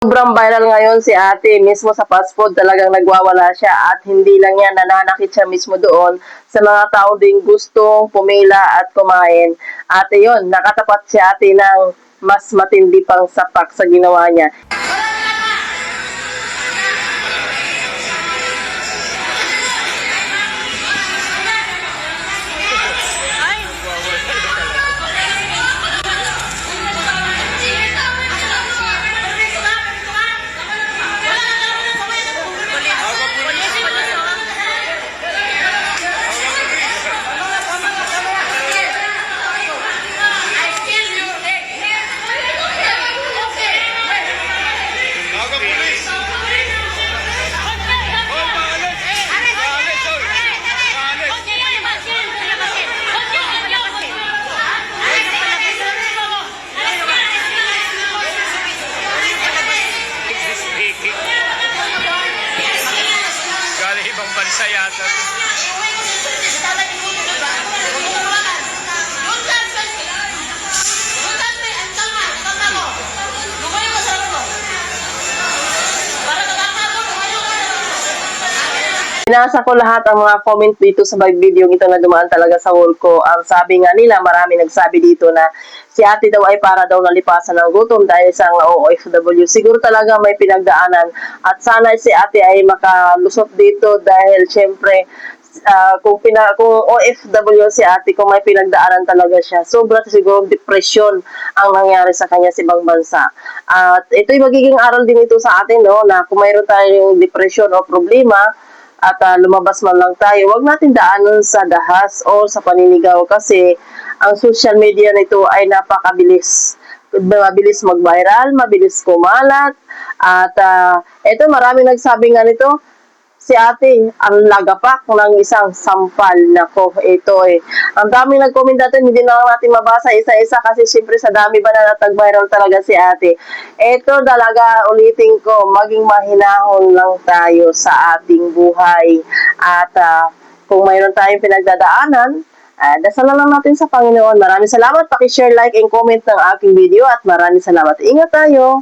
Sobrang viral ngayon si ate, mismo sa fast food talagang nagwawala siya at hindi lang yan, nananakit siya mismo doon sa mga tao ding gustong pumila at kumain. Ate yon, nakatapat si ate ng mas matindi pang sapak sa ginawa niya. Galing ibang bansa yata. Binasa ko lahat ang mga comment dito sa video ito na dumaan talaga sa wall ko. Ang sabi nga nila, marami nagsabi dito na si ate daw ay para daw nalipasan ng gutom dahil isang OFW. Siguro talaga may pinagdaanan at sana si ate ay makalusot dito dahil syempre kung OFW si ate, kung may pinagdaanan talaga siya, sobra siguro depression ang nangyari sa kanya sa ibang bansa. At ito'y magiging aral din ito sa atin, no, na kung mayroon tayong depression o problema, at lumabas man lang tayo, wag natin daanan sa dahas o sa paninigaw kasi ang social media nito ay napakabilis. Mabilis mag-viral, mabilis kumalat, at ito marami nagsabi nga nito, si ate, ang lagapak ng isang sampal. Nako, ito ang dami nag-comment natin, hindi na natin mabasa isa-isa kasi siyempre sa dami ba na natag-viral talaga si ate. Ito talaga, ulitin ko, maging mahinahon lang tayo sa ating buhay. At kung mayroon tayong pinagdadaanan, dasalan lang natin sa Panginoon. Maraming salamat, paki-share, like, and comment ng aking video at maraming salamat. Ingat tayo!